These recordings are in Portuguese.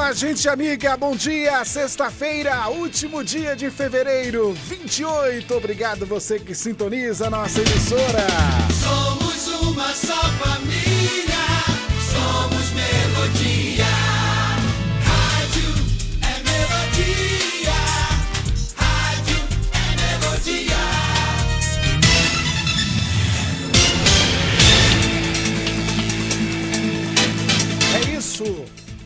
Olá, gente amiga, bom dia, sexta-feira, último dia de fevereiro, 28. Obrigado você que sintoniza a nossa emissora. Somos uma só família, somos Melodia. Rádio é Melodia, rádio é Melodia. É isso.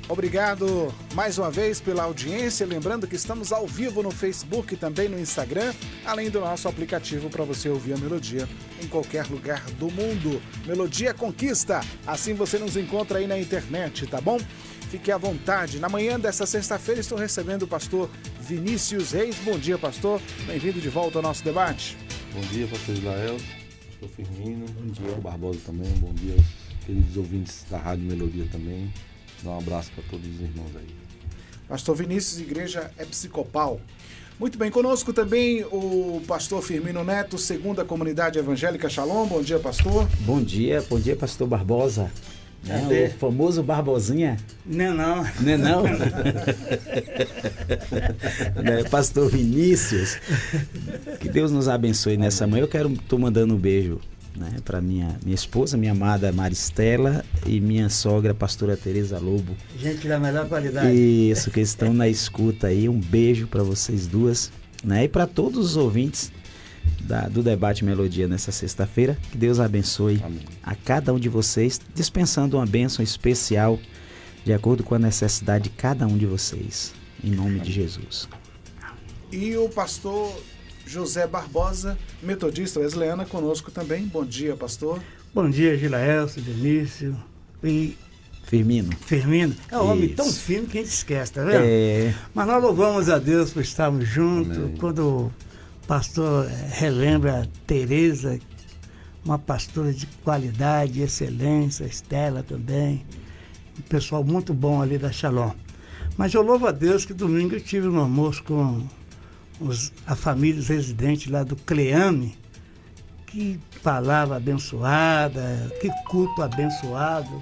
Obrigado mais uma vez pela audiência. Lembrando que estamos ao vivo no Facebook e também no Instagram, além do nosso aplicativo para você ouvir a Melodia em qualquer lugar do mundo. Melodia Conquista. Assim você nos encontra aí na internet, tá bom? Fique à vontade. Na manhã desta sexta-feira estou recebendo o pastor Vinícius Reis. Bom dia, pastor. Bem-vindo de volta ao nosso debate. Bom dia, pastor Israel, pastor Firmino, bom dia ao Barbosa também, bom dia aos queridos ouvintes da Rádio Melodia também. Dá um abraço para todos os irmãos aí. Pastor Vinícius, igreja episcopal. Muito bem, conosco também o pastor Firmino Neto, segunda comunidade evangélica Shalom. Bom dia, pastor. Bom dia, pastor Barbosa. O famoso Barbosinha. Não. Não é não? Pastor Vinícius. Que Deus nos abençoe nessa manhã. Estou mandando um beijo, né, para minha esposa, minha amada Maristela, e minha sogra, pastora Tereza Lobo. Gente da melhor qualidade. Isso, que estão na escuta aí. Um beijo para vocês duas, né? E para todos os ouvintes do Debate Melodia nessa sexta-feira. Que Deus abençoe Amém. a cada um de vocês, dispensando uma bênção especial de acordo com a necessidade de cada um de vocês. Em nome de Jesus. E o pastor José Barbosa, metodista wesleyana, conosco também. Bom dia, pastor. Bom dia, Gilaelso, Vinícius e Firmino. Firmino. É um homem Isso. tão fino que a gente esquece, tá vendo? É, Mas nós louvamos a Deus por estarmos juntos. Amém. Quando o pastor relembra Tereza, uma pastora de qualidade, excelência, Estela também, um pessoal muito bom ali da Shalom. Mas eu louvo a Deus que domingo eu tive um almoço com a família residentes lá do Cleame. Que palavra abençoada, que culto abençoado.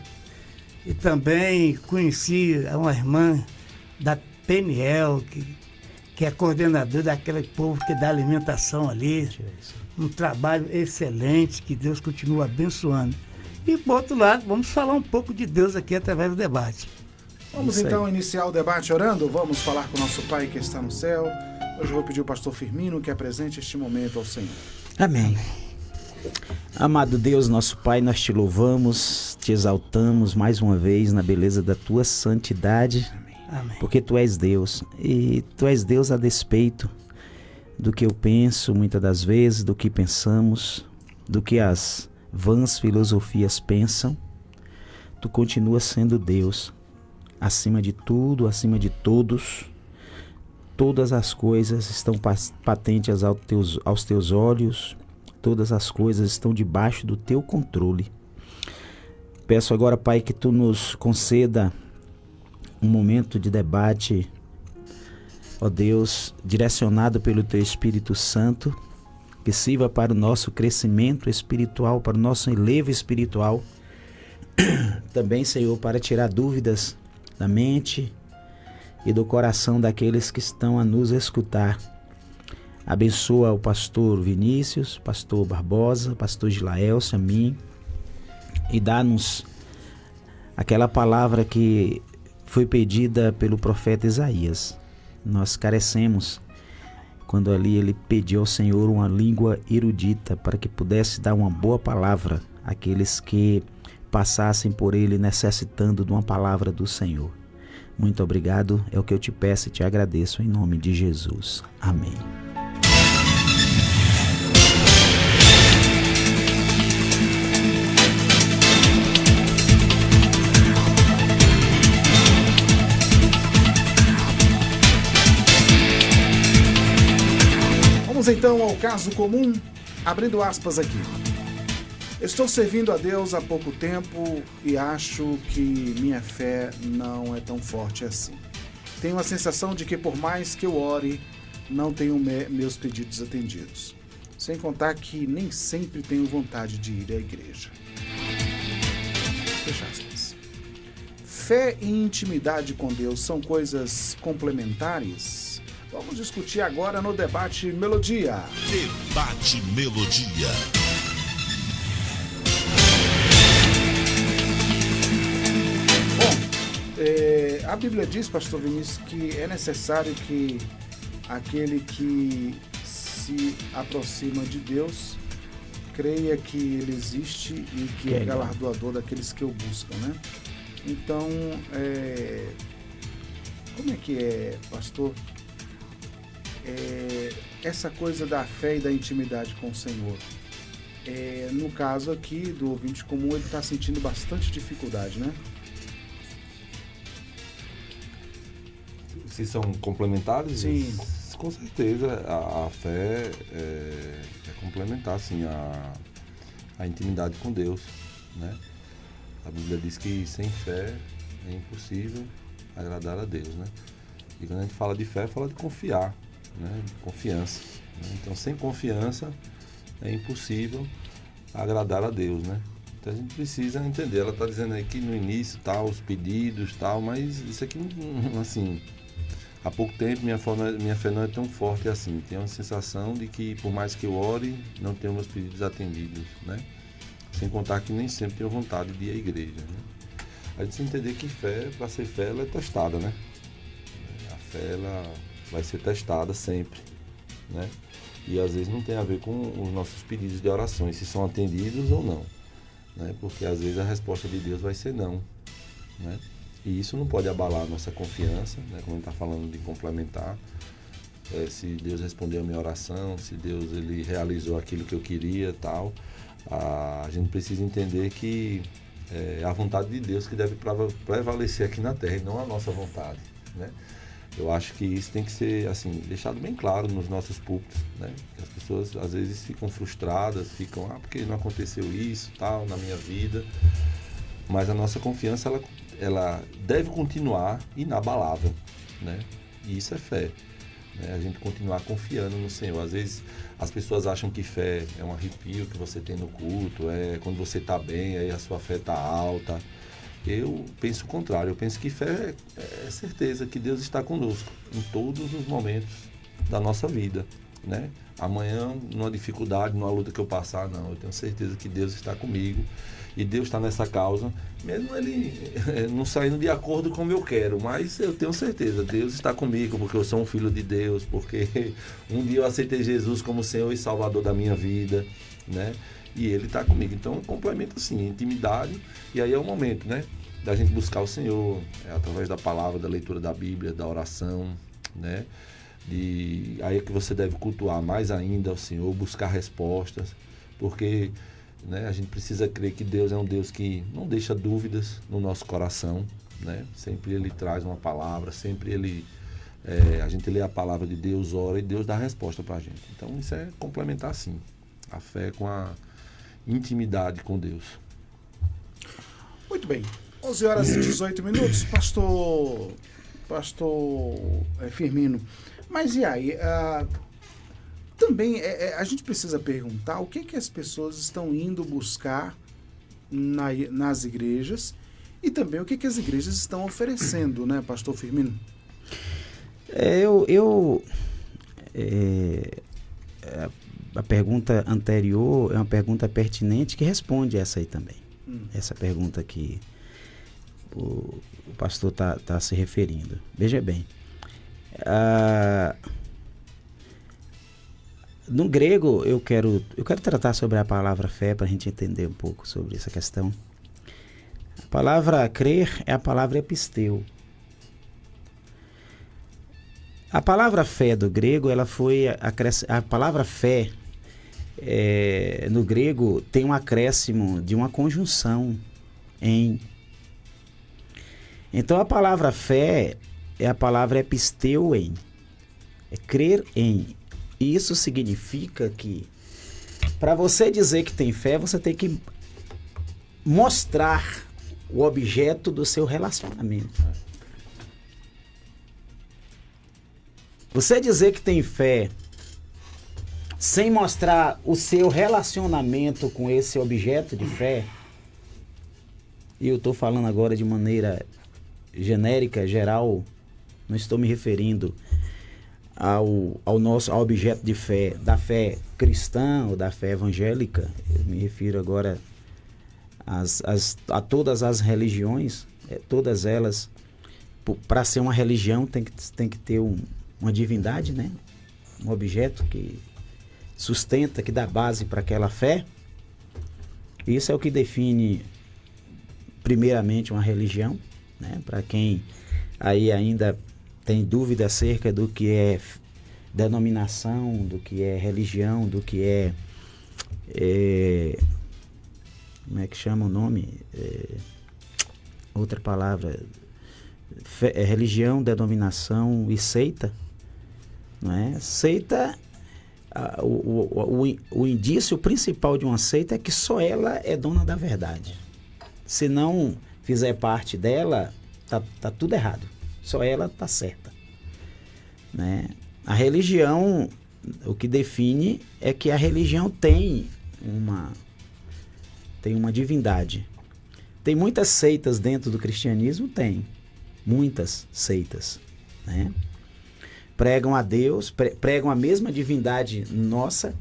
E também conheci uma irmã da Peniel, que é coordenadora daquele povo que dá alimentação ali. Um trabalho excelente, que Deus continua abençoando. E, por outro lado, vamos falar um pouco de Deus aqui através do debate. Vamos Isso aí. então iniciar o debate orando. Vamos falar com o nosso Pai que está no céu. Hoje eu vou pedir ao pastor Firmino que apresente este momento ao Senhor. amém. Amado Deus, nosso Pai, nós te louvamos, te exaltamos mais uma vez na beleza da tua santidade, Amém. porque tu és Deus, e tu és Deus a despeito do que eu penso muitas das vezes, do que pensamos, do que as vãs filosofias pensam. Tu continuas sendo Deus, acima de tudo, acima de todos. Todas as coisas estão patentes aos teus olhos, todas as coisas estão debaixo do teu controle. Peço agora, Pai, que tu nos conceda um momento de debate, ó Deus, direcionado pelo teu Espírito Santo, que sirva para o nosso crescimento espiritual, para o nosso enlevo espiritual. Também, Senhor, para tirar dúvidas da mente e do coração daqueles que estão a nos escutar. Abençoa o pastor Vinícius, pastor Barbosa, pastor Gilaelso, a mim, e dá-nos aquela palavra que foi pedida pelo profeta Isaías. Nós carecemos quando ali ele pediu ao Senhor uma língua erudita para que pudesse dar uma boa palavra àqueles que passassem por ele necessitando de uma palavra do Senhor. Muito obrigado, é o que eu te peço e te agradeço em nome de Jesus. Amém. Vamos então ao caso comum, abrindo aspas aqui. Estou servindo a Deus há pouco tempo e acho que minha fé não é tão forte assim. Tenho a sensação de que por mais que eu ore, não tenho meus pedidos atendidos. Sem contar que nem sempre tenho vontade de ir à igreja. Fecha aspas. Fé e intimidade com Deus são coisas complementares? Vamos discutir agora no Debate Melodia. Debate Melodia. Bom, a Bíblia diz, pastor Vinícius, que é necessário que aquele que se aproxima de Deus creia que Ele existe e que é galardoador daqueles que o buscam, né? Então, como é que é, pastor? Essa coisa da fé e da intimidade com o Senhor. No caso aqui do ouvinte comum, ele está sentindo bastante dificuldade, né? Se são complementares? Sim. Com certeza, a fé é complementar, sim, a intimidade com Deus, né? A Bíblia diz que sem fé é impossível agradar a Deus, né? E quando a gente fala de fé, fala de confiar, né? De confiança, né? Então, sem confiança é impossível agradar a Deus, né? Então, a gente precisa entender. Ela está dizendo aí que no início, tal, os pedidos, tal, mas isso aqui, assim, há pouco tempo minha fé não é tão forte assim. Tenho uma sensação de que, por mais que eu ore, não tenho meus pedidos atendidos, né? Sem contar que nem sempre tenho vontade de ir à igreja, né? A gente precisa entender que fé, para ser fé, ela é testada, né? A fé, ela vai ser testada sempre, né? E às vezes não tem a ver com os nossos pedidos de orações, se são atendidos ou não, né? Porque às vezes a resposta de Deus vai ser não, né? E isso não pode abalar a nossa confiança, né? Como a gente está falando de complementar. Se Deus respondeu a minha oração, se Deus ele realizou aquilo que eu queria, tal, a gente precisa entender que é a vontade de Deus que deve prevalecer aqui na Terra e não a nossa vontade, né? Eu acho que isso tem que ser assim, deixado bem claro nos nossos púlpitos, né? As pessoas às vezes ficam frustradas, porque não aconteceu isso, tal, na minha vida. Mas a nossa confiança, ela deve continuar inabalável, né? E isso é fé, né? A gente continuar confiando no Senhor. Às vezes as pessoas acham que fé é um arrepio que você tem no culto, é quando você está bem, aí a sua fé está alta. Eu penso o contrário, eu penso que fé é certeza que Deus está conosco em todos os momentos da nossa vida, né? Amanhã, numa dificuldade, numa luta que eu passar, não, eu tenho certeza que Deus está comigo e Deus está nessa causa, mesmo ele não saindo de acordo com o eu quero, mas eu tenho certeza, Deus está comigo porque eu sou um filho de Deus, porque um dia eu aceitei Jesus como Senhor e Salvador da minha vida, né? E Ele está comigo. Então, complementa assim, intimidade, e aí é o momento, né? Da gente buscar o Senhor, através da palavra, da leitura da Bíblia, da oração, né? Aí é que você deve cultuar mais ainda o Senhor, buscar respostas, porque, né, a gente precisa crer que Deus é um Deus que não deixa dúvidas no nosso coração, né? Sempre Ele traz uma palavra, sempre a gente lê a palavra de Deus, ora e Deus dá a resposta para a gente. Então, isso é complementar, sim, a fé com a intimidade com Deus. Muito bem. 11 horas e 18 minutos, pastor Firmino. Mas e aí? Também a gente precisa perguntar o que as pessoas estão indo buscar nas igrejas e também o que as igrejas estão oferecendo, né, pastor Firmino? A pergunta anterior é uma pergunta pertinente que responde essa aí também. Essa pergunta que o pastor está se referindo. Veja bem, no grego eu quero tratar sobre a palavra fé para a gente entender um pouco sobre essa questão. A palavra crer é a palavra episteu. A palavra fé do grego, ela foi a palavra fé no grego tem um acréscimo de uma conjunção em. Então a palavra fé é a palavra episteuem, é crer em. E isso significa que para você dizer que tem fé, você tem que mostrar o objeto do seu relacionamento. Você dizer que tem fé sem mostrar o seu relacionamento com esse objeto de fé, e eu estou falando agora de maneira genérica, geral, não estou me referindo ao objeto de fé, da fé cristã ou da fé evangélica. Eu me refiro agora a todas as religiões, todas elas, para ser uma religião tem que ter uma divindade, né? Um objeto que sustenta, que dá base para aquela fé. Isso é o que define primeiramente uma religião, né? Para quem aí ainda tem dúvida acerca do que é denominação, do que é religião, do que é como é que chama o nome? Outra palavra, religião, denominação e seita, não é? Seita, o indício principal de uma seita é que só ela é dona da verdade. Se não fizer parte dela, tá tudo errado. Só ela tá certa, né? A religião, o que define é que a religião tem uma divindade. Tem muitas seitas dentro do cristianismo? Tem. Muitas seitas, né? Pregam a Deus, pregam a mesma divindade nossa,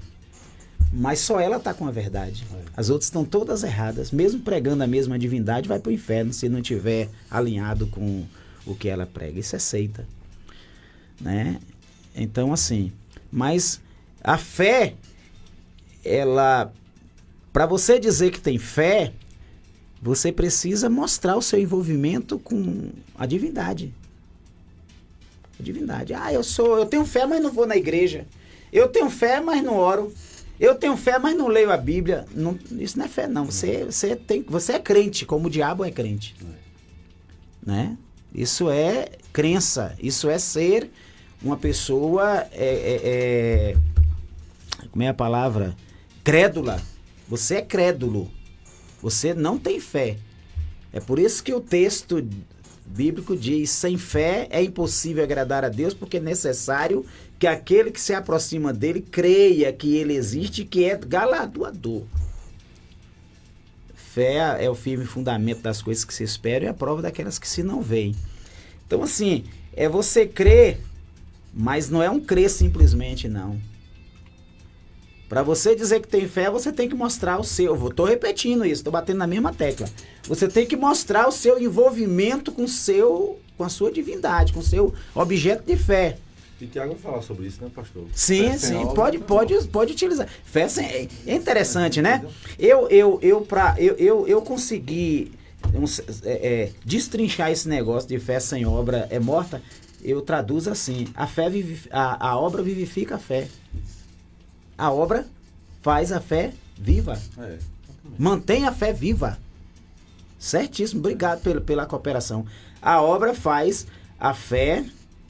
mas só ela está com a verdade. As outras estão todas erradas. Mesmo pregando a mesma divindade, vai para o inferno se não tiver alinhado com o que ela prega. Isso é seita, né? Então, assim, mas a fé, ela, para você dizer que tem fé, você precisa mostrar o seu envolvimento com a divindade. A divindade. Eu tenho fé, mas não vou na igreja. Eu tenho fé, mas não oro. Eu tenho fé, mas não leio a Bíblia. Não, isso não é fé, não. Você é crente, como o diabo é crente. Né? Isso é crença. Isso é ser uma pessoa... como é a palavra? Crédula. Você é crédulo. Você não tem fé. É por isso que o texto bíblico diz: sem fé é impossível agradar a Deus, porque é necessário que aquele que se aproxima dele creia que ele existe e que é galardoador. Fé é o firme fundamento das coisas que se esperam e a prova daquelas que se não veem. Então, assim, é você crer, mas não é um crer simplesmente, não. Para você dizer que tem fé, você tem que mostrar o seu... Estou repetindo isso, estou batendo na mesma tecla. Você tem que mostrar o seu envolvimento com a sua divindade, com o seu objeto de fé. E Tiago vai falar sobre isso, né, pastor? Sim, pode utilizar. Fé é interessante, né? Eu consegui destrinchar esse negócio de fé sem obra é morta. Eu traduzo assim: a obra vivifica a fé. A obra faz a fé viva. Mantém a fé viva. Certíssimo. Obrigado pela cooperação. A obra faz a fé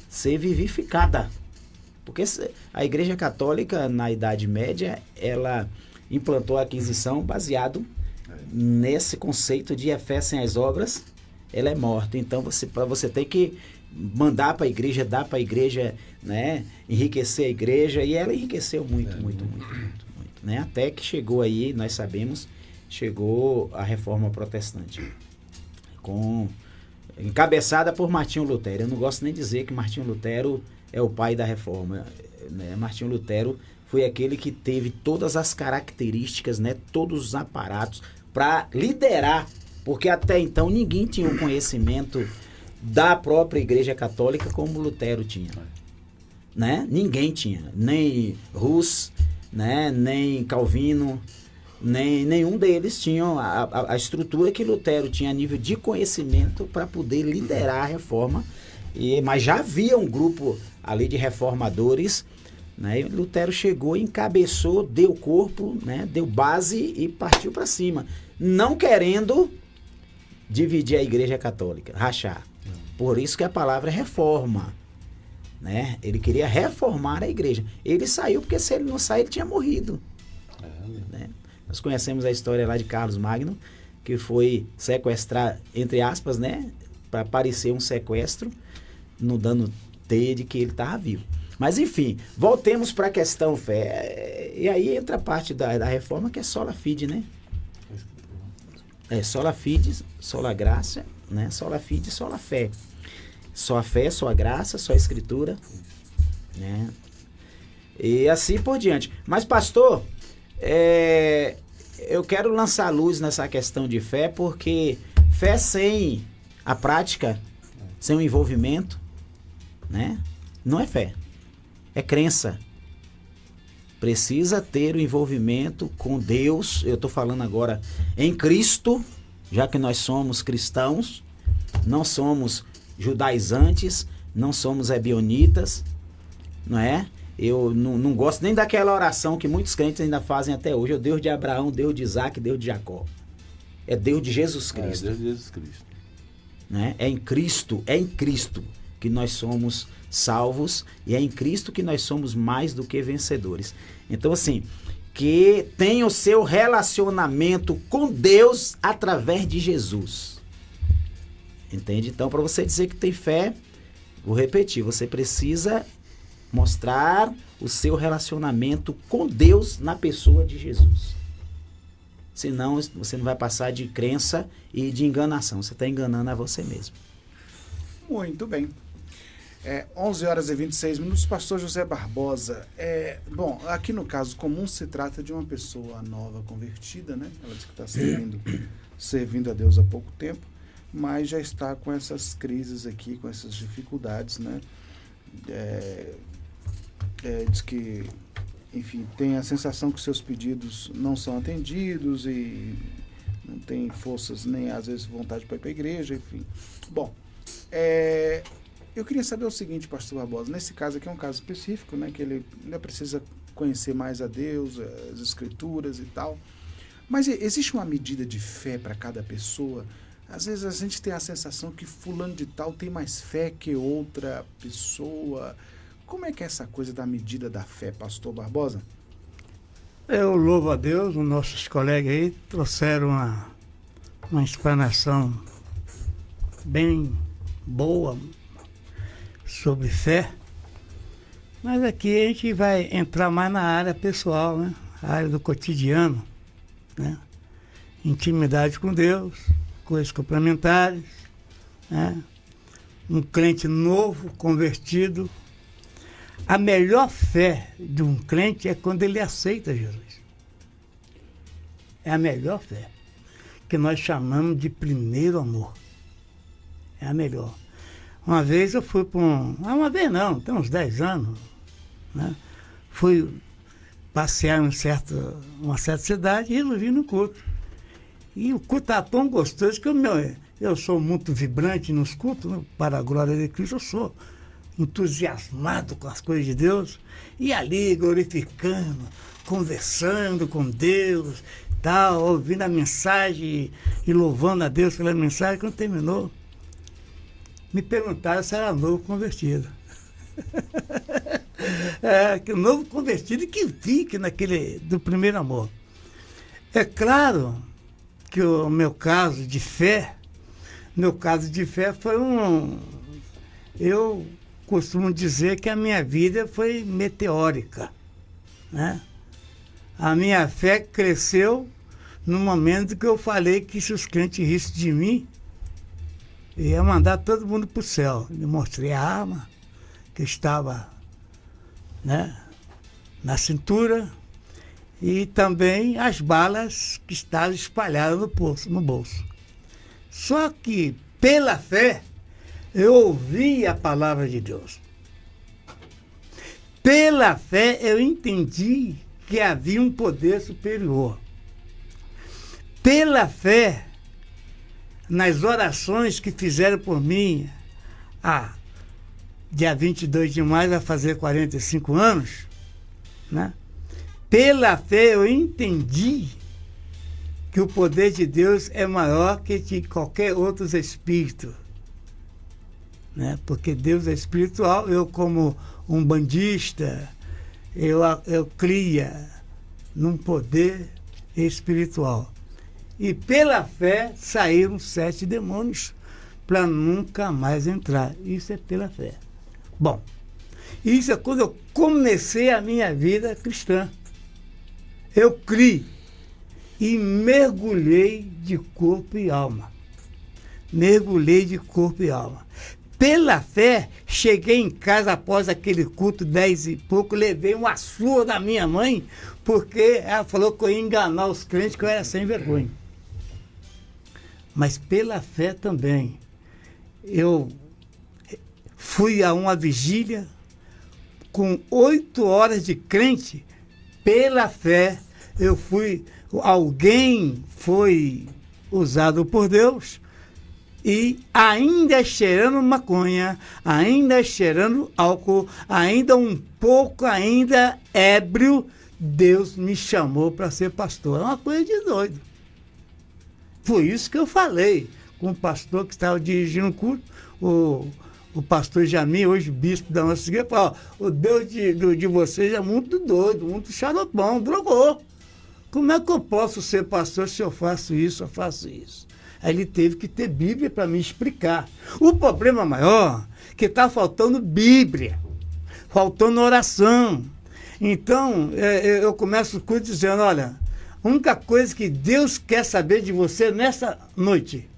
ser vivificada. Porque a Igreja Católica, na Idade Média, ela implantou a aquisição baseado nesse conceito de a fé sem as obras, ela é morta. Então, você tem que mandar para a igreja, dar para a igreja, né, enriquecer a igreja, e ela enriqueceu muito, né? Até que chegou aí, nós sabemos, chegou a Reforma Protestante, encabeçada por Martinho Lutero. Eu não gosto nem de dizer que Martinho Lutero é o pai da Reforma, né? Martinho Lutero foi aquele que teve todas as características, né, todos os aparatos para liderar, porque até então ninguém tinha o conhecimento da própria Igreja Católica como Lutero tinha, né? Ninguém tinha, nem Hus, né? Nem Calvino, nenhum deles tinham a estrutura que Lutero tinha a nível de conhecimento para poder liderar a reforma. Mas já havia um grupo ali de reformadores, né? Lutero chegou, encabeçou, deu corpo, né? Deu base e partiu para cima, não querendo dividir a Igreja Católica, rachar. Por isso que a palavra é reforma, né? Ele queria reformar a igreja. Ele saiu porque se ele não sair, ele tinha morrido. Né? Nós conhecemos a história lá de Carlos Magno, que foi sequestrar, entre aspas, né? Para parecer um sequestro, não dando teia de que ele estava vivo. Mas enfim, voltemos para a questão fé. E aí entra a parte da reforma, que é sola fide, né? Sola fide, sola graça, né? Sola fide, sola fé. Só a fé, só a graça, só a escritura, né? E assim por diante. Mas, pastor, eu quero lançar luz nessa questão de fé, porque fé sem a prática, sem o envolvimento, né? Não é fé, é crença. Precisa ter o envolvimento com Deus. Eu estou falando agora em Cristo, já que nós somos cristãos, não somos judaizantes, não somos ebionitas, não é? Eu não gosto nem daquela oração que muitos crentes ainda fazem até hoje. É o Deus de Abraão, Deus de Isaac, Deus de Jacó. É Deus de Jesus Cristo. É Deus de Jesus Cristo. Né? É em Cristo que nós somos salvos, e é em Cristo que nós somos mais do que vencedores. Então, assim, que tenha o seu relacionamento com Deus através de Jesus. Entende? Então, para você dizer que tem fé, vou repetir, você precisa mostrar o seu relacionamento com Deus na pessoa de Jesus. Senão, você não vai passar de crença e de enganação. Você está enganando a você mesmo. Muito bem. 11 horas e 26 minutos, pastor José Barbosa. Bom, aqui no caso comum se trata de uma pessoa nova convertida, né? Ela diz que está servindo a Deus há pouco tempo, mas já está com essas crises aqui, com essas dificuldades, né? Diz que, enfim, tem a sensação que seus pedidos não são atendidos e não tem forças nem às vezes vontade para ir para a igreja, enfim. Bom, eu queria saber o seguinte, pastor Barbosa, nesse caso aqui é um caso específico, né, que ele ainda precisa conhecer mais a Deus, as escrituras e tal, mas existe uma medida de fé para cada pessoa? Às vezes a gente tem a sensação que fulano de tal tem mais fé que outra pessoa. Como é que é essa coisa da medida da fé, pastor Barbosa? Eu louvo a Deus, os nossos colegas aí trouxeram uma explanação bem boa sobre fé, mas aqui a gente vai entrar mais na área pessoal, né? A área do cotidiano, né? Intimidade com Deus, coisas complementares, né? Um crente novo, convertido. A melhor fé de um crente é quando ele aceita Jesus. É a melhor fé, que nós chamamos de primeiro amor. É a melhor. Uma vez eu fui para uma vez não, tem uns 10 anos, né? Fui passear em uma certa cidade e resolvi ir no culto. E o culto estava tão gostoso que eu sou muito vibrante nos cultos, né? Para a glória de Cristo, eu sou entusiasmado com as coisas de Deus, e ali glorificando, conversando com Deus, tal, ouvindo a mensagem e louvando a Deus pela mensagem. Quando terminou, me perguntaram se era novo convertido. Que novo convertido que fique naquele do primeiro amor. É claro que o meu caso de fé foi eu costumo dizer que a minha vida foi meteórica, né? A minha fé cresceu no momento que eu falei que se os crentes rissem de mim, eu ia mandar todo mundo para o céu. Eu mostrei a arma que estava, né, na cintura e também as balas que estavam espalhadas no bolso. Só que, pela fé, eu ouvi a palavra de Deus. Pela fé, eu entendi que havia um poder superior. Pela fé, nas orações que fizeram por mim, dia 22 de maio vai fazer 45 anos, né? Pela fé, eu entendi que o poder de Deus é maior que de qualquer outro espírito. Né? Porque Deus é espiritual, eu como um bandista, eu cria num poder espiritual. E pela fé saíram 7 demônios para nunca mais entrar. Isso é pela fé. Bom, isso é quando eu comecei a minha vida cristã. Eu criei e mergulhei de corpo e alma. Mergulhei de corpo e alma. Pela fé, cheguei em casa após aquele culto 10 e pouco, levei uma surra da minha mãe, porque ela falou que eu ia enganar os crentes, que eu era sem vergonha. Mas pela fé também, eu fui a uma vigília com 8 horas de crente. Pela fé, eu fui, alguém foi usado por Deus e ainda cheirando maconha, ainda cheirando álcool, ainda um pouco, ainda ébrio, Deus me chamou para ser pastor. É uma coisa de doido. Foi isso que eu falei com o pastor que estava dirigindo o culto, o pastor Jamil, hoje bispo da nossa igreja, falou: o Deus de vocês é muito doido, muito xaropão, drogou. Como é que eu posso ser pastor se eu faço isso, eu faço isso? Aí ele teve que ter Bíblia para me explicar. O problema maior é que está faltando Bíblia, faltando oração. Então, eu começo o culto dizendo: olha, a única coisa que Deus quer saber de você nessa noite,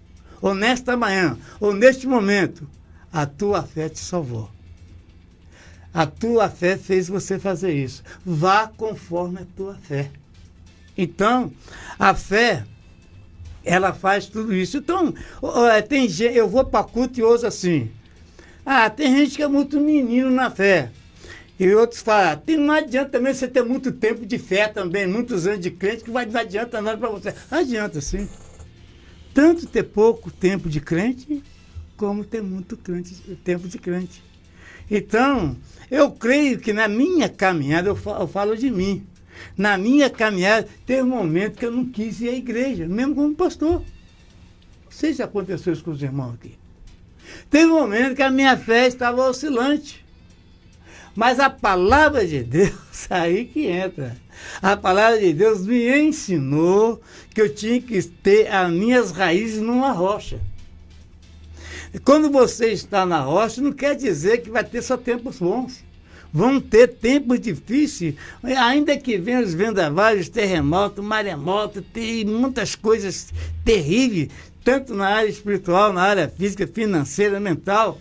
ou nesta manhã, ou neste momento, a tua fé te salvou. A tua fé fez você fazer isso. Vá conforme a tua fé. Então, a fé, ela faz tudo isso. Então, tem gente, eu vou para culto e ouço assim: tem gente que é muito menino na fé. E outros falam: não adianta também você ter muito tempo de fé também, muitos anos de crente, que não adianta nada para você. Adianta, sim. Tanto ter pouco tempo de crente, como ter muito tempo de crente. Então, eu creio que na minha caminhada, eu falo de mim, na minha caminhada, teve um momento que eu não quis ir à igreja, mesmo como pastor. Não sei se aconteceu isso com os irmãos aqui. Teve um momento que a minha fé estava oscilante. Mas a palavra de Deus, aí que entra. A palavra de Deus me ensinou que eu tinha que ter as minhas raízes numa rocha. E quando você está na rocha, não quer dizer que vai ter só tempos bons. Vão ter tempos difíceis, ainda que venham os vendavais, terremotos, maremoto, tem muitas coisas terríveis, tanto na área espiritual, na área física, financeira, mental,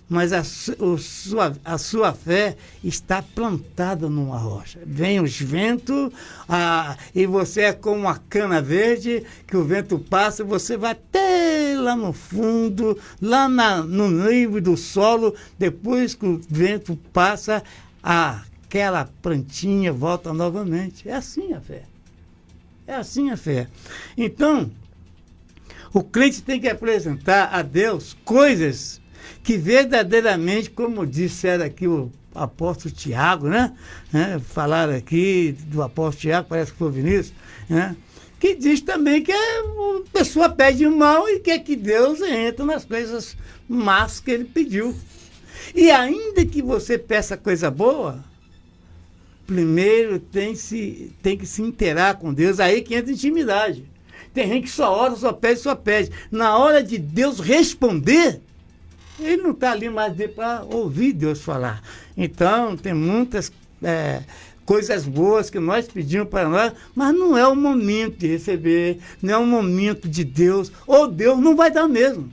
mas a sua fé está plantada numa rocha. Vem os ventos, e você é como uma cana verde, que o vento passa, você vai até lá no fundo, lá no nível do solo, depois que o vento passa, aquela plantinha volta novamente. É assim a fé. É assim a fé. Então, o crente tem que apresentar a Deus coisas que verdadeiramente, como disseram aqui o apóstolo Tiago, né? Falaram aqui do apóstolo Tiago, parece que foi o Vinícius, né? Que diz também que a pessoa pede mal e quer que Deus entre nas coisas más que ele pediu. E ainda que você peça coisa boa, primeiro tem que se inteirar com Deus, aí que entra intimidade. Tem gente que só ora, só pede. Na hora de Deus responder, ele não está ali mais para ouvir Deus falar. Então, tem muitas coisas boas que nós pedimos para nós, mas não é o momento de receber, não é o momento de Deus, ou Deus não vai dar mesmo.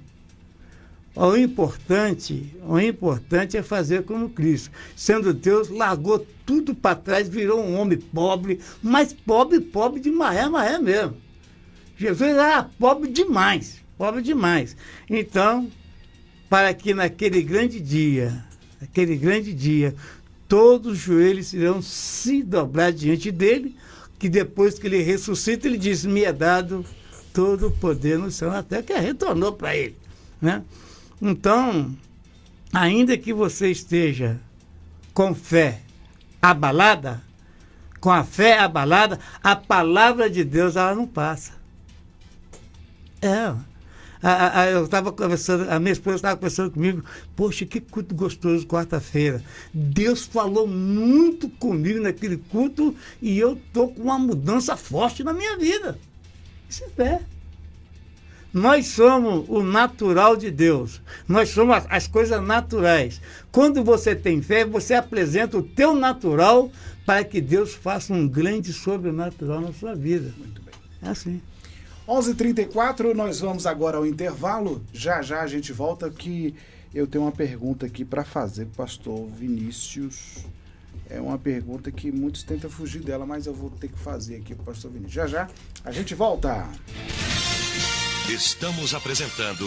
O importante é fazer como Cristo. Sendo Deus, largou tudo para trás, virou um homem pobre, mas pobre de maré mesmo. Jesus era pobre demais. Então, para que naquele grande dia, todos os joelhos irão se dobrar diante dele, que depois que ele ressuscita, ele diz: me é dado todo o poder no céu, até que retornou para ele, né? Então, ainda que você esteja com fé abalada, com a fé abalada, a palavra de Deus, ela não passa. Eu estava conversando, a minha esposa estava conversando comigo: poxa, que culto gostoso quarta-feira. Deus falou muito comigo naquele culto e eu estou com uma mudança forte na minha vida. Isso é fé. Nós somos o natural de Deus. Nós somos as coisas naturais. Quando você tem fé, você apresenta o teu natural para que Deus faça um grande sobrenatural na sua vida. Muito bem. É assim. 11h34, nós vamos agora ao intervalo. Já já a gente volta, que eu tenho uma pergunta aqui para fazer pro pastor Vinícius. É uma pergunta que muitos tentam fugir dela, mas eu vou ter que fazer aqui pro pastor Vinícius. Já já a gente volta. Estamos apresentando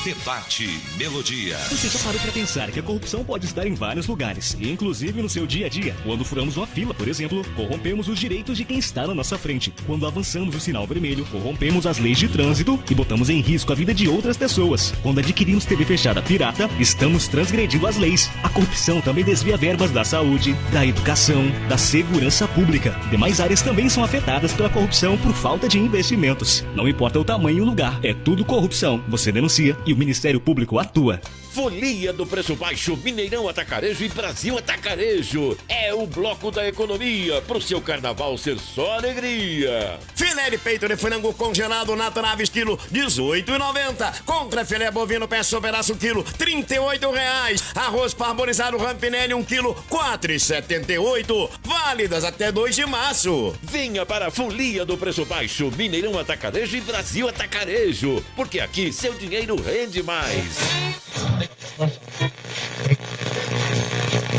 Debate Melodia. Você já parou para pensar que a corrupção pode estar em vários lugares, inclusive no seu dia a dia? Quando furamos uma fila, por exemplo, corrompemos os direitos de quem está na nossa frente. Quando avançamos o sinal vermelho, corrompemos as leis de trânsito e botamos em risco a vida de outras pessoas. Quando adquirimos TV fechada pirata, estamos transgredindo as leis. A corrupção também desvia verbas da saúde, da educação, da segurança pública. Demais áreas também são afetadas pela corrupção por falta de investimentos. Não importa o tamanho e o lugar, é tudo corrupção. Você denuncia e o Ministério Público atua. Folia do Preço Baixo, Mineirão Atacarejo e Brasil Atacarejo. É o bloco da economia, pro seu carnaval ser só alegria. Filé de peito de frango congelado Nata Naves quilo R$18,90. Contra filé bovino peça pedaço quilo R$38. Arroz parbolizado Rampinelli 1 quilo R$4,78. Válidas até 2 de março. Venha para a Folia do Preço Baixo, Mineirão Atacarejo e Brasil Atacarejo. Porque aqui seu dinheiro rende mais.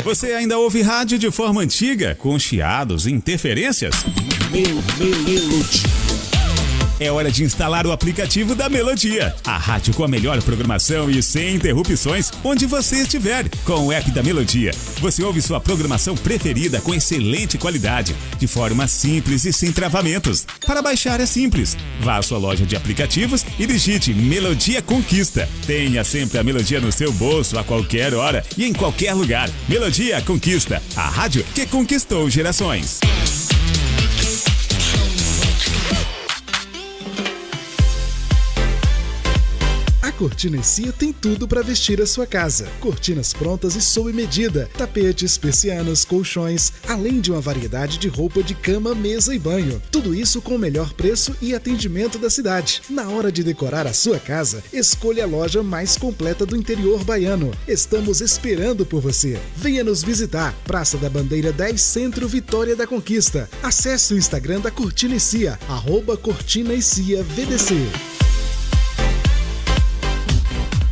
Você ainda ouve rádio de forma antiga, com chiados e interferências? Melodia. É hora de instalar o aplicativo da Melodia. A rádio com a melhor programação e sem interrupções, onde você estiver. Com o app da Melodia, você ouve sua programação preferida com excelente qualidade, de forma simples e sem travamentos. Para baixar é simples. Vá à sua loja de aplicativos e digite Melodia Conquista. Tenha sempre a Melodia no seu bolso a qualquer hora e em qualquer lugar. Melodia Conquista, a rádio que conquistou gerações. A Cortina Cia tem tudo para vestir a sua casa. Cortinas prontas e sob medida, tapetes, persianas, colchões, além de uma variedade de roupa de cama, mesa e banho. Tudo isso com o melhor preço e atendimento da cidade. Na hora de decorar a sua casa, escolha a loja mais completa do interior baiano. Estamos esperando por você. Venha nos visitar. Praça da Bandeira 10, Centro, Vitória da Conquista. Acesse o Instagram da Cortina Cia, @CortinaECiaVDC.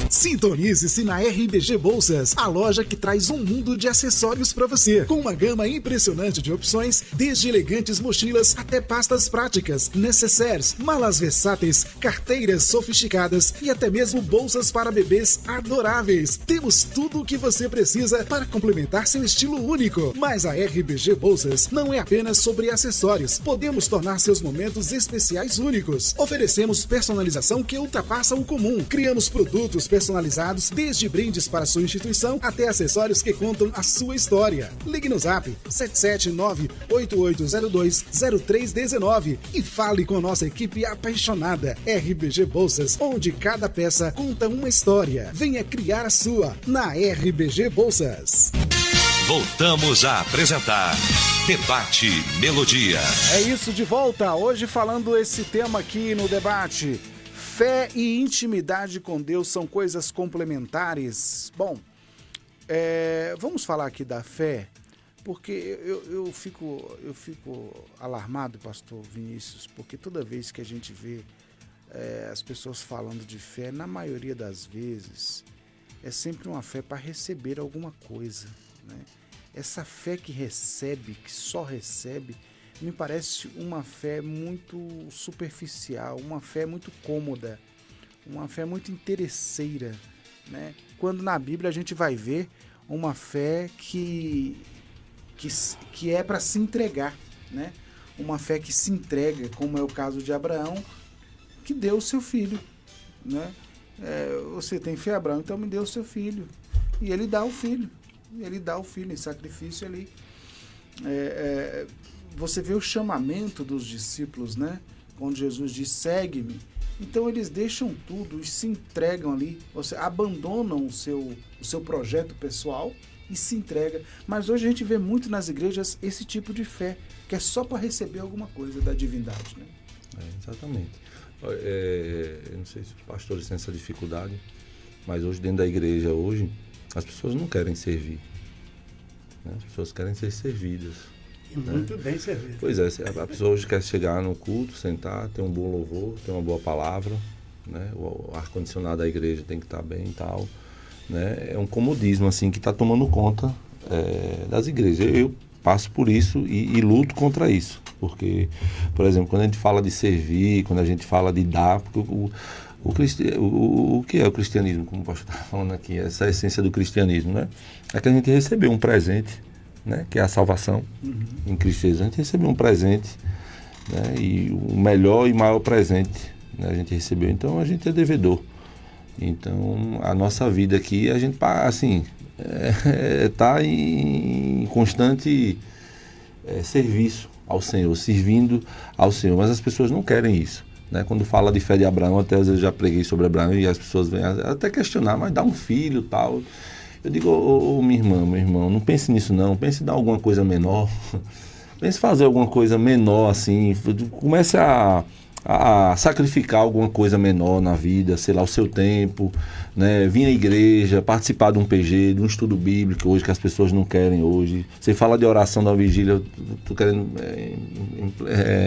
Sintonize-se na RBG Bolsas, a loja que traz um mundo de acessórios para você, com uma gama impressionante de opções, desde elegantes mochilas até pastas práticas, necessaires, malas versáteis, carteiras sofisticadas e até mesmo bolsas para bebês adoráveis. Temos tudo o que você precisa para complementar seu estilo único. Mas a RBG Bolsas não é apenas sobre acessórios. Podemos tornar seus momentos especiais únicos. Oferecemos personalização que ultrapassa o comum. Criamos produtos personalizados, desde brindes para sua instituição até acessórios que contam a sua história. Ligue no Zap 779-8802-0319 e fale com a nossa equipe apaixonada. RBG Bolsas, onde cada peça conta uma história. Venha criar a sua na RBG Bolsas. Voltamos a apresentar Debate Melodia. É isso, de volta. Hoje falando esse tema aqui no debate. Fé e intimidade com Deus são coisas complementares. Bom, vamos falar aqui da fé, porque eu fico alarmado, pastor Vinícius, porque toda vez que a gente vê as pessoas falando de fé, na maioria das vezes, é sempre uma fé para receber alguma coisa, né? Essa fé que recebe, que só recebe, me parece uma fé muito superficial, uma fé muito cômoda, uma fé muito interesseira, né? Quando na Bíblia a gente vai ver uma fé que é para se entregar, né? Uma fé que se entrega, como é o caso de Abraão, que deu o seu filho, né? Você tem fé, Abraão, então me dê o seu filho. E ele dá o filho, em sacrifício ali. Você vê o chamamento dos discípulos, né? Quando Jesus diz, segue-me. Então eles deixam tudo e se entregam ali, abandonam o seu projeto pessoal e se entrega. Mas hoje a gente vê muito nas igrejas esse tipo de fé, que é só para receber alguma coisa da divindade, né? Exatamente. Eu não sei se os pastores têm essa dificuldade, mas hoje dentro da igreja, as pessoas não querem servir, né? As pessoas querem ser servidas. E muito bem servido. Pois é, a pessoa hoje quer chegar no culto, sentar, ter um bom louvor, ter uma boa palavra, né? O ar-condicionado da igreja tem que estar bem e tal, né? É um comodismo assim que está tomando conta das igrejas. Eu passo por isso e luto contra isso, porque, por exemplo, quando a gente fala de servir, quando a gente fala de dar, porque o que é o cristianismo, como o pastor está falando aqui, essa essência do cristianismo, né? É que a gente recebeu um presente, né? Que é a salvação em Cristo Jesus. A gente recebeu um presente, né? E o melhor e maior presente, né? A gente recebeu. Então a gente é devedor. Então a nossa vida aqui, a gente assim está em constante serviço ao Senhor, servindo ao Senhor. Mas as pessoas não querem isso, né? Quando fala de fé de Abraão, até às vezes já preguei sobre Abraão e as pessoas vêm até questionar, mas dá um filho e tal. Eu digo, minha irmã, meu irmão, não pense nisso não, pense em dar alguma coisa menor, pense em fazer alguma coisa menor assim, comece a sacrificar alguma coisa menor na vida, sei lá, o seu tempo, né? Vir à igreja, participar de um PG, de um estudo bíblico hoje que as pessoas não querem hoje. Você fala de oração da vigília, eu tô querendo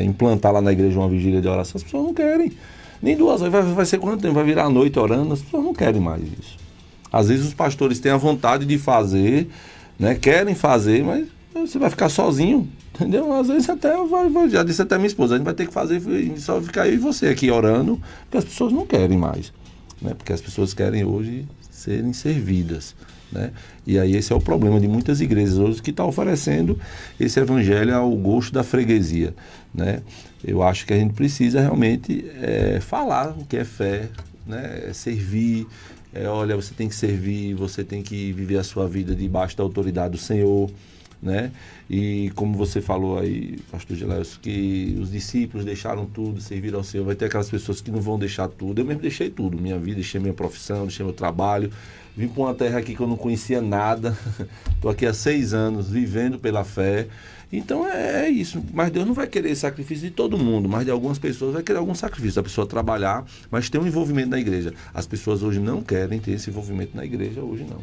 implantar lá na igreja uma vigília de oração, as pessoas não querem, nem 2 horas, vai ser quanto tempo? Vai virar a noite orando, as pessoas não querem mais isso. Às vezes os pastores têm a vontade de fazer, né? Querem fazer, mas você vai ficar sozinho, entendeu? Às vezes até, já disse até minha esposa, a gente vai ter que fazer, só ficar eu e você aqui orando, porque as pessoas não querem mais, né? Porque as pessoas querem hoje serem servidas, né? E aí esse é o problema de muitas igrejas hoje que estão oferecendo esse evangelho ao gosto da freguesia, né? Eu acho que a gente precisa realmente falar o que é fé, né? Servir. Olha, você tem que servir, você tem que viver a sua vida debaixo da autoridade do Senhor, né? E como você falou aí, pastor Gelésio, que os discípulos deixaram tudo, serviram ao Senhor. Vai ter aquelas pessoas que não vão deixar tudo. Eu mesmo deixei tudo, minha vida, deixei minha profissão, deixei meu trabalho. Vim para uma terra aqui que eu não conhecia nada. Estou aqui há 6 anos, vivendo pela fé. Então é isso, mas Deus não vai querer sacrifício de todo mundo, mas de algumas pessoas vai querer algum sacrifício, da pessoa trabalhar, mas ter um envolvimento na igreja. As pessoas hoje não querem ter esse envolvimento na igreja, hoje não,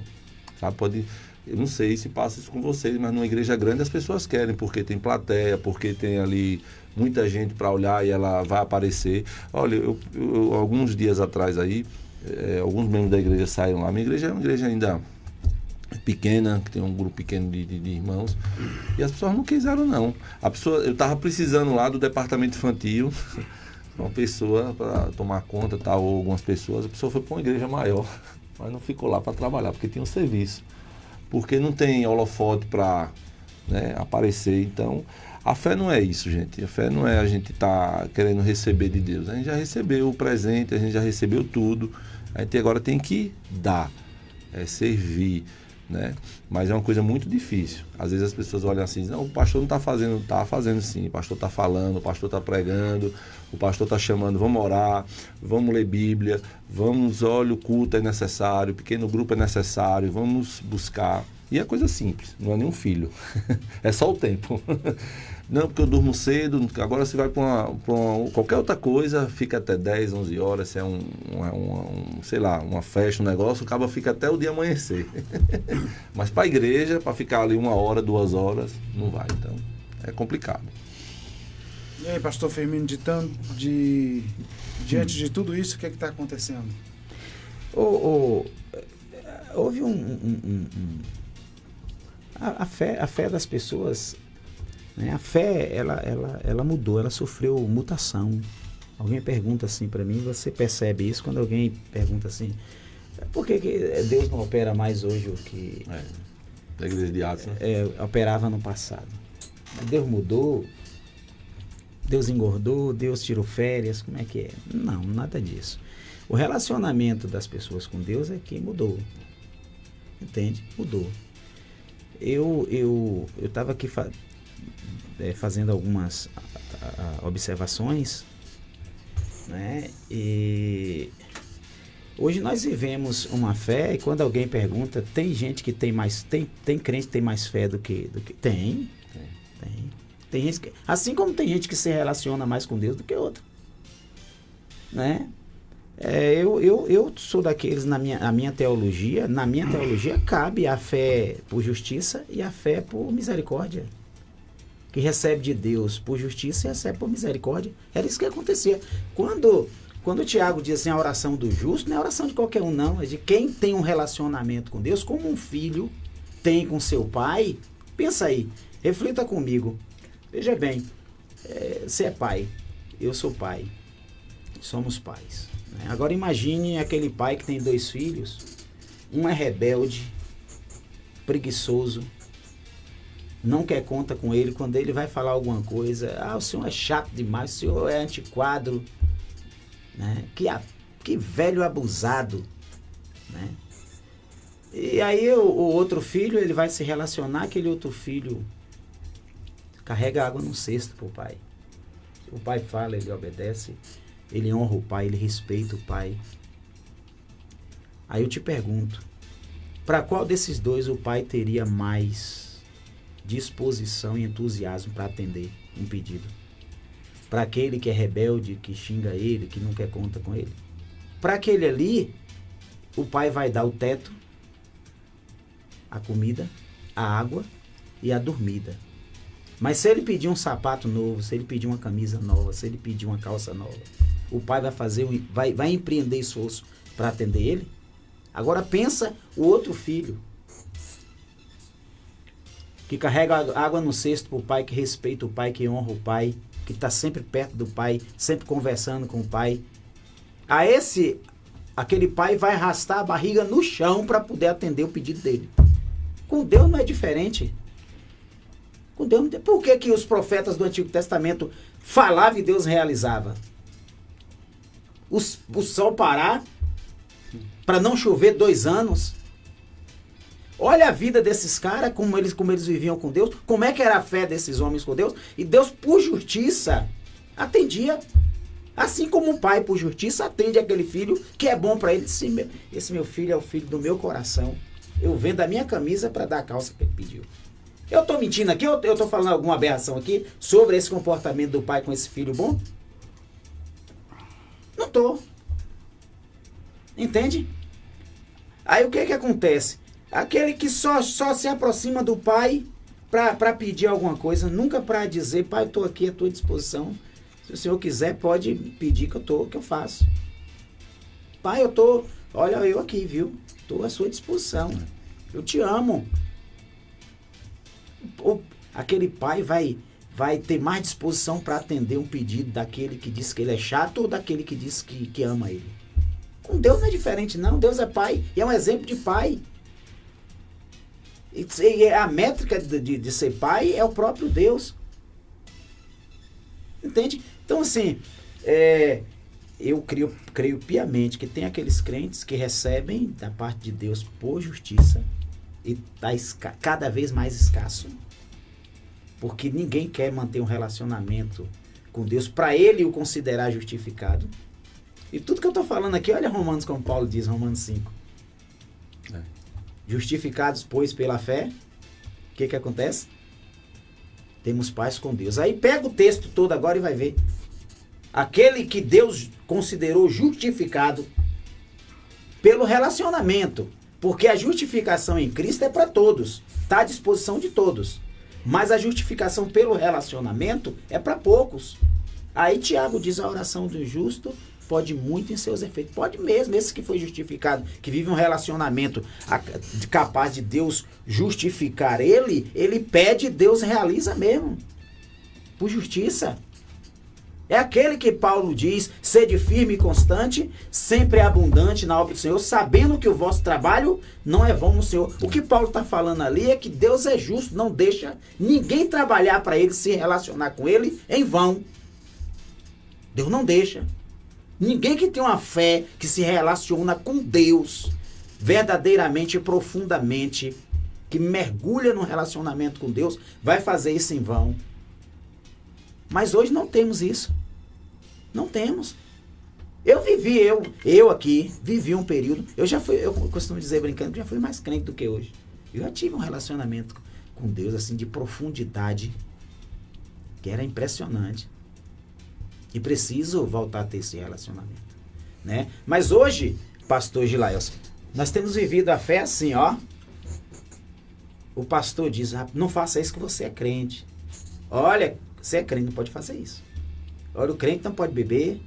sabe? Eu não sei se passa isso com vocês, mas numa igreja grande as pessoas querem, porque tem plateia, porque tem ali muita gente para olhar e ela vai aparecer. Olha, eu alguns dias atrás aí, alguns membros da igreja saíram lá, minha igreja é uma igreja ainda pequena, que tem um grupo pequeno de irmãos, e as pessoas não quiseram não. Eu estava precisando lá do departamento infantil, uma pessoa para tomar conta, tal, ou algumas pessoas, a pessoa foi para uma igreja maior, mas não ficou lá para trabalhar, porque tinha um serviço, porque não tem holofote para, né, aparecer. Então a fé não é isso, gente. A fé não é a gente estar querendo receber de Deus. A gente já recebeu o presente, a gente já recebeu tudo, a gente agora tem que dar, servir, né? Mas é uma coisa muito difícil. Às vezes as pessoas olham assim, não, o pastor não está fazendo, está fazendo sim, o pastor está falando, o pastor está pregando, o pastor está chamando, vamos orar, vamos ler Bíblia, olha, o culto é necessário, o pequeno grupo é necessário, vamos buscar. E é coisa simples, não é nem um filho, é só o tempo. Não, porque eu durmo cedo, agora você vai para qualquer outra coisa, fica até 10, 11 horas, se é sei lá, uma festa, um negócio, acaba fica até o dia amanhecer. Mas para a igreja, para ficar ali 1 hora, 2 horas, não vai, então é complicado. E aí, pastor Firmino, diante de tudo isso, o que é que está acontecendo? Houve a fé das pessoas, né? A fé, ela mudou, ela sofreu mutação. Alguém pergunta assim para mim, você percebe isso quando alguém pergunta assim, por que Deus não opera mais hoje o que da igreja de Atos, né? Operava no passado? Deus mudou, Deus engordou, Deus tirou férias, como é que é? Não, nada disso. O relacionamento das pessoas com Deus é que mudou, entende? Mudou. Eu estava aqui fazendo algumas observações, né? E hoje nós vivemos uma fé, e quando alguém pergunta, tem gente que tem crente que tem mais fé do que tem gente que, assim como tem gente que se relaciona mais com Deus do que outra, né? Eu sou daqueles, na minha teologia cabe a fé por justiça e a fé por misericórdia. que recebe de Deus por justiça e recebe por misericórdia. Era isso que acontecia. Quando o Tiago diz assim, a oração do justo, não é a oração de qualquer um, não. É de quem tem um relacionamento com Deus, como um filho tem com seu pai. Pensa aí, reflita comigo. Veja bem, você é pai, eu sou pai, somos pais. Né? Agora imagine aquele pai que tem 2 filhos, um é rebelde, preguiçoso, não quer conta com ele, quando ele vai falar alguma coisa, o senhor é chato demais, o senhor é antiquadro, né? Que velho abusado, né? E aí o outro filho, ele vai se relacionar, aquele outro filho carrega água no cesto pro pai. O pai fala, ele obedece, ele honra o pai, ele respeita o pai. Aí eu te pergunto, para qual desses 2 o pai teria mais disposição e entusiasmo para atender um pedido? Para aquele que é rebelde, que xinga ele, que não quer conta com ele? Para aquele ali, o pai vai dar o teto, a comida, a água e a dormida. Mas se ele pedir um sapato novo, se ele pedir uma camisa nova, se ele pedir uma calça nova, o pai vai empreender esforço para atender ele? Agora pensa o outro filho, que carrega água no cesto para o pai, que respeita o pai, que honra o pai, que está sempre perto do pai, sempre conversando com o pai. Aquele pai vai arrastar a barriga no chão para poder atender o pedido dele. Com Deus não é diferente. Com Deus, por que os profetas do Antigo Testamento falavam e Deus realizava? O sol parar para não chover 2 anos. Olha a vida desses caras, como eles viviam com Deus, como é que era a fé desses homens com Deus, e Deus, por justiça, atendia. Assim como um pai, por justiça, atende aquele filho que é bom para ele. Esse meu filho é o filho do meu coração. Eu vendo a minha camisa para dar a calça que ele pediu. Eu estou mentindo aqui, eu estou falando alguma aberração aqui sobre esse comportamento do pai com esse filho bom? Não estou. Entende? Aí o que acontece? Aquele que só se aproxima do pai para pedir alguma coisa, nunca para dizer, pai, eu estou aqui à tua disposição. Se o senhor quiser, pode pedir que eu faço. Pai, olha eu aqui, viu? Estou à sua disposição. Eu te amo. Aquele pai vai ter mais disposição para atender um pedido daquele que diz que ele é chato ou daquele que diz que ama ele. Com Deus não é diferente, não. Deus é pai e é um exemplo de pai. E a métrica de ser pai é o próprio Deus. Entende? Então, assim, eu creio piamente que tem aqueles crentes que recebem da parte de Deus por justiça e está cada vez mais escasso. Porque ninguém quer manter um relacionamento com Deus para ele o considerar justificado. E tudo que eu estou falando aqui, olha Romanos, como Paulo diz, Romanos 5. Justificados, pois, pela fé, o que acontece? Temos paz com Deus. Aí pega o texto todo agora e vai ver. Aquele que Deus considerou justificado pelo relacionamento. Porque a justificação em Cristo é para todos. Está à disposição de todos. Mas a justificação pelo relacionamento é para poucos. Aí Tiago diz, a oração do justo pode muito em seus efeitos. Pode mesmo, esse que foi justificado, que vive um relacionamento capaz de Deus justificar ele pede, Deus realiza mesmo. Por justiça. É aquele que Paulo diz, sede firme e constante, sempre abundante na obra do Senhor, sabendo que o vosso trabalho não é vão no Senhor. O que Paulo está falando ali é que Deus é justo, não deixa ninguém trabalhar para ele, se relacionar com ele em vão. Deus não deixa. Ninguém que tem uma fé que se relaciona com Deus verdadeiramente e profundamente, que mergulha no relacionamento com Deus, vai fazer isso em vão. Mas hoje não temos isso. Não temos. Eu aqui, vivi um período, eu costumo dizer brincando que já fui mais crente do que hoje. Eu já tive um relacionamento com Deus assim de profundidade, que era impressionante. E preciso voltar a ter esse relacionamento, né? Mas hoje, pastor Gilaelson, nós temos vivido a fé assim, ó. O pastor diz, não faça isso que você é crente. Olha, você é crente, não pode fazer isso. Olha, o crente não pode beber,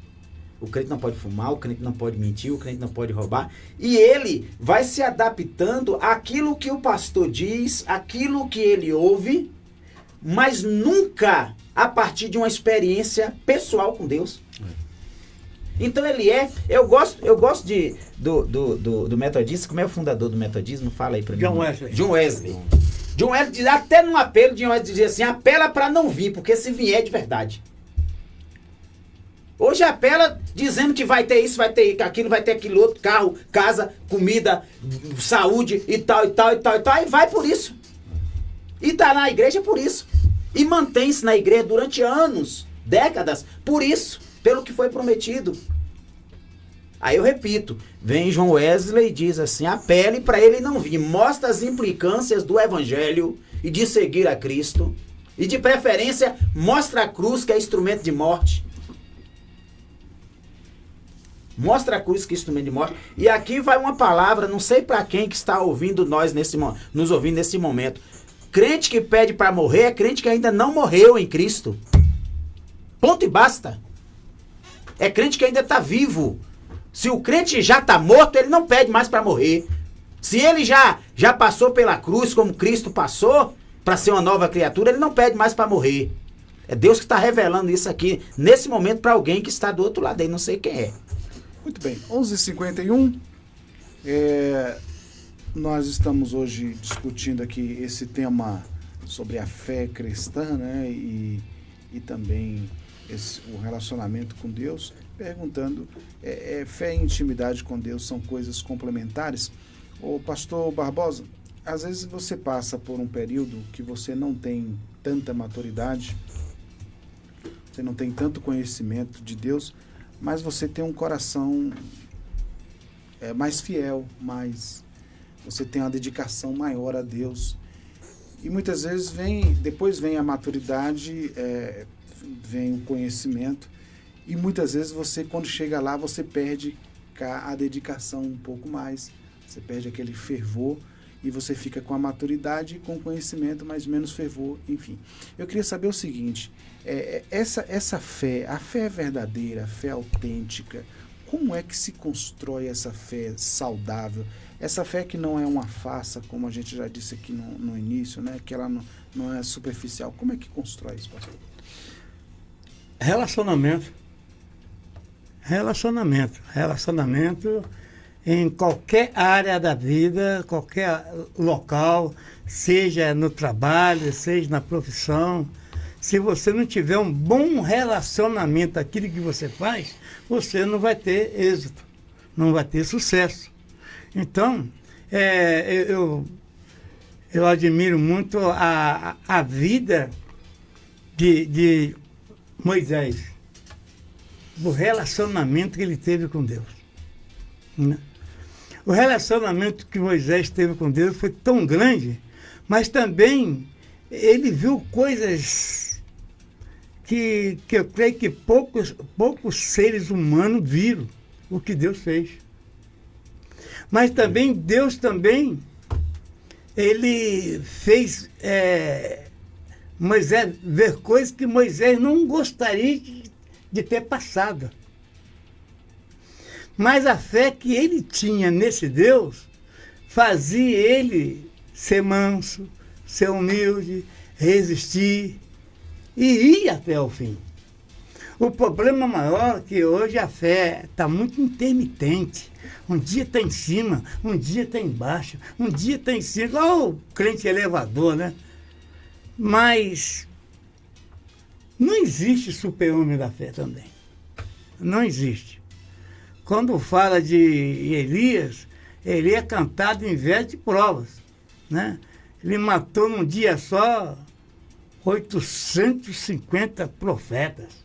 o crente não pode fumar, o crente não pode mentir, o crente não pode roubar. E ele vai se adaptando àquilo que o pastor diz, àquilo que ele ouve, mas nunca a partir de uma experiência pessoal com Deus. Então ele eu gosto do metodista. Como é o fundador do metodismo? Fala aí pra mim. John Wesley. John Wesley diz, até num apelo, John Wesley dizia assim, apela pra não vir, porque se vier é de verdade. Hoje apela dizendo que vai ter isso, vai ter aquilo, vai ter aquilo outro, carro, casa, comida, saúde e tal, e tal, e tal, e tal, e vai por isso. E tá na igreja por isso. E mantém-se na igreja durante anos, décadas, por isso, pelo que foi prometido. Aí eu repito, vem John Wesley e diz assim, apele para ele não vir, mostra as implicâncias do evangelho e de seguir a Cristo, e de preferência, mostra a cruz que é instrumento de morte. Mostra a cruz que é instrumento de morte. E aqui vai uma palavra, não sei para quem que está ouvindo nos ouvindo nesse momento. Crente que pede para morrer é crente que ainda não morreu em Cristo. Ponto e basta. É crente que ainda está vivo. Se o crente já está morto, ele não pede mais para morrer. Se ele já passou pela cruz como Cristo passou, para ser uma nova criatura, ele não pede mais para morrer. É Deus que está revelando isso aqui, nesse momento, para alguém que está do outro lado aí, não sei quem é. Muito bem, 11h51, nós estamos hoje discutindo aqui esse tema sobre a fé cristã, né, e também o relacionamento com Deus, perguntando, fé e intimidade com Deus são coisas complementares? Ô pastor Barbosa, às vezes você passa por um período que você não tem tanta maturidade, você não tem tanto conhecimento de Deus, mas você tem um coração mais fiel, você tem uma dedicação maior a Deus. E muitas vezes depois vem a maturidade, vem o conhecimento, e muitas vezes você, quando chega lá, você perde a dedicação um pouco mais, você perde aquele fervor, e você fica com a maturidade, com o conhecimento, mas menos fervor, enfim. Eu queria saber o seguinte, essa fé, a fé verdadeira, a fé autêntica, como é que se constrói essa fé saudável? Essa fé que não é uma farsa, como a gente já disse aqui no início, né? Que ela não é superficial. Como é que constrói isso, pastor? Relacionamento em qualquer área da vida, qualquer local, seja no trabalho, seja na profissão. Se você não tiver um bom relacionamento aquilo que você faz, você não vai ter êxito, não vai ter sucesso. Então, eu admiro muito a vida de Moisés, o relacionamento que ele teve com Deus, né? O relacionamento que Moisés teve com Deus foi tão grande, mas também ele viu coisas que eu creio que poucos seres humanos viram o que Deus fez. Mas também Deus ele fez Moisés ver coisas que Moisés não gostaria de ter passado. Mas a fé que ele tinha nesse Deus fazia ele ser manso, ser humilde, resistir e ir até o fim. O problema maior é que hoje a fé está muito intermitente. Um dia está em cima, um dia está embaixo, um dia está em cima, igual o crente elevador, né? Mas não existe super-homem da fé também. Não existe. Quando fala de Elias, ele é cantado em vez de provas, né? Ele matou num dia só 850 profetas,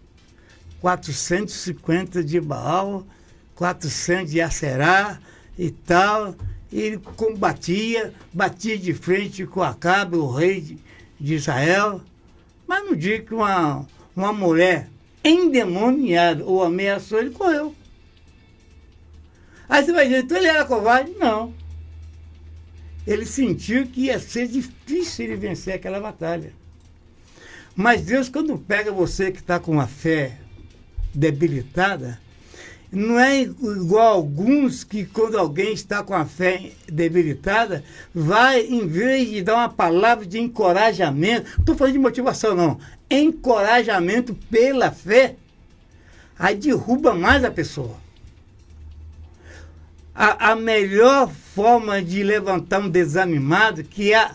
450 de Baal, 400 de Aserá e tal. E ele batia de frente com Acabe, o rei de Israel. Mas no dia que uma mulher endemoniada o ameaçou, ele correu. Aí você vai dizer, então ele era covarde? Não. Ele sentiu que ia ser difícil ele vencer aquela batalha. Mas Deus, quando pega você que está com a fé debilitada, não é igual alguns que, quando alguém está com a fé debilitada, vai, em vez de dar uma palavra de encorajamento, não estou falando de motivação, não, encorajamento pela fé, aí derruba mais a pessoa. A melhor forma de levantar um desanimado, que é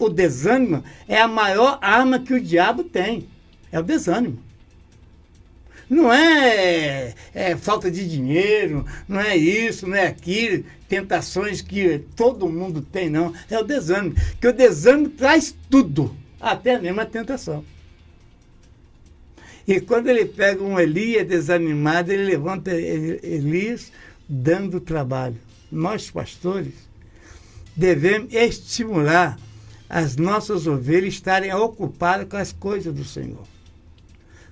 o desânimo, é a maior arma que o diabo tem, é o desânimo. Não é falta de dinheiro, não é isso, não é aquilo, tentações que todo mundo tem, não. É o desânimo. Porque o desânimo traz tudo, até mesmo a tentação. E quando ele pega um Elias desanimado, ele levanta Elias dando trabalho. Nós, pastores, devemos estimular as nossas ovelhas estarem ocupadas com as coisas do Senhor.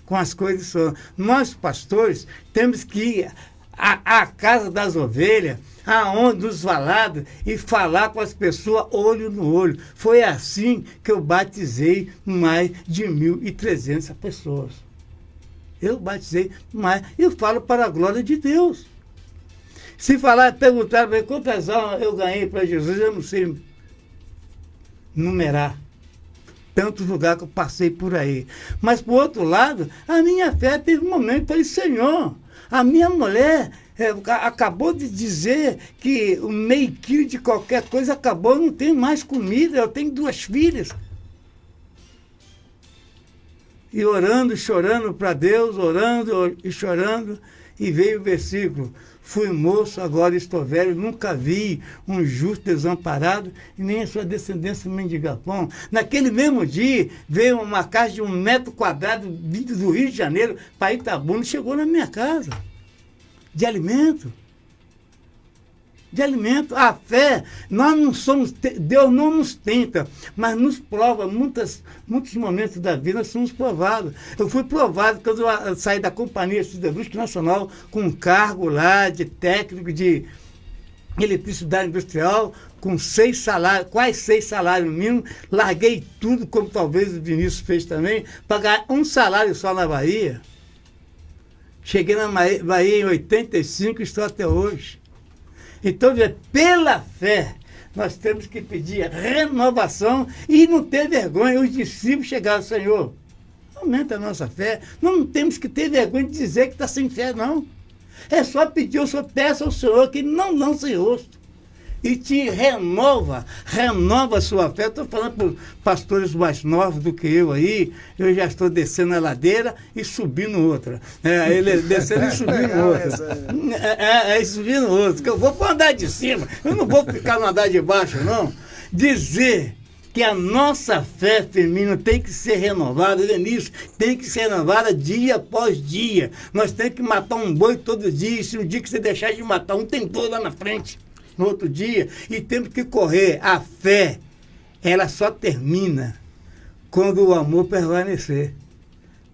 Com as coisas do Senhor. Nós, pastores, temos que ir à casa das ovelhas, aonde dos valados, e falar com as pessoas olho no olho. Foi assim que eu batizei mais de 1.300 pessoas. Eu batizei mais, eu falo para a glória de Deus. Se perguntar para mim quantas almas eu ganhei para Jesus, eu não sei numerar. Tantos lugares que eu passei por aí. Mas, por outro lado, a minha fé teve um momento, eu falei, Senhor, a minha mulher acabou de dizer que o meio quilo de qualquer coisa acabou, eu não tenho mais comida, eu tenho 2 filhas. E orando, chorando para Deus, orando e chorando, e veio o versículo: fui moço, agora estou velho, nunca vi um justo desamparado, e nem a sua descendência mendigar pão. Naquele mesmo dia, veio uma casa de 1 metro quadrado, vindo do Rio de Janeiro para Itabuna, chegou na minha casa, de alimento. De alimento. A fé, nós não somos, Deus não nos tenta, mas nos prova. Muitos momentos da vida nós somos provados. Eu fui provado quando eu saí da Companhia Siderúrgica Nacional com um cargo lá de técnico de eletricidade industrial, com 6 salários, quase 6 salários mínimos. Larguei tudo, como talvez o Vinícius fez também, para ganhar 1 salário só na Bahia. Cheguei na Bahia em 85 e estou até hoje. Então, pela fé, nós temos que pedir renovação e não ter vergonha. Os discípulos chegaram, Senhor, aumenta a nossa fé. Não temos que ter vergonha de dizer que está sem fé, não. É só pedir, o Senhor, peça ao Senhor que não lance rosto. E te renova a sua fé. Estou falando para os pastores mais novos do que eu aí, eu já estou descendo a ladeira e subindo outra. Ele descendo e subindo outra. Subindo outra, que eu vou para o andar de cima, eu não vou ficar no andar de baixo, não. Dizer que a nossa fé feminina tem que ser renovada, Denise, tem que ser renovada dia após dia. Nós temos que matar um boi todo dia, e se um dia que você deixar de matar um, tem 2 lá na frente. No outro dia, e temos que correr. A fé, ela só termina quando o amor permanecer,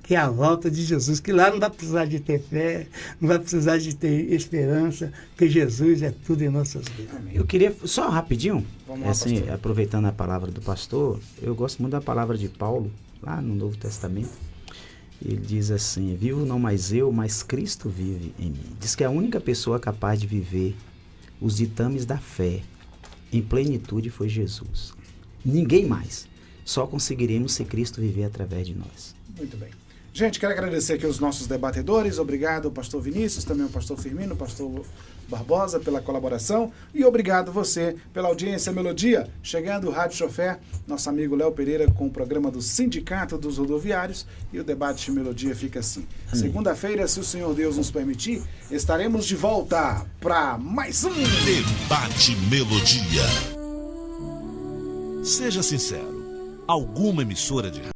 que é a volta de Jesus, que lá não vai precisar de ter fé, não vai precisar de ter esperança, porque Jesus é tudo em nossas vidas. Eu queria, só rapidinho, assim, aproveitando a palavra do pastor, eu gosto muito da palavra de Paulo, lá no Novo Testamento. Ele diz assim: vivo não mais eu, mas Cristo vive em mim. Diz que a única pessoa capaz de viver os ditames da fé em plenitude foi Jesus. Ninguém mais. Só conseguiremos se Cristo viver através de nós. Muito bem. Gente, quero agradecer aqui os nossos debatedores. Obrigado, pastor Vinícius, também o pastor Firmino, o pastor Barbosa, pela colaboração. E obrigado você pela audiência. Melodia, chegando o Rádio Chofé, nosso amigo Léo Pereira com o programa do Sindicato dos Rodoviários. E o debate de Melodia fica assim. Segunda-feira, se o Senhor Deus nos permitir, estaremos de volta para mais um Debate Melodia. Seja sincero, alguma emissora de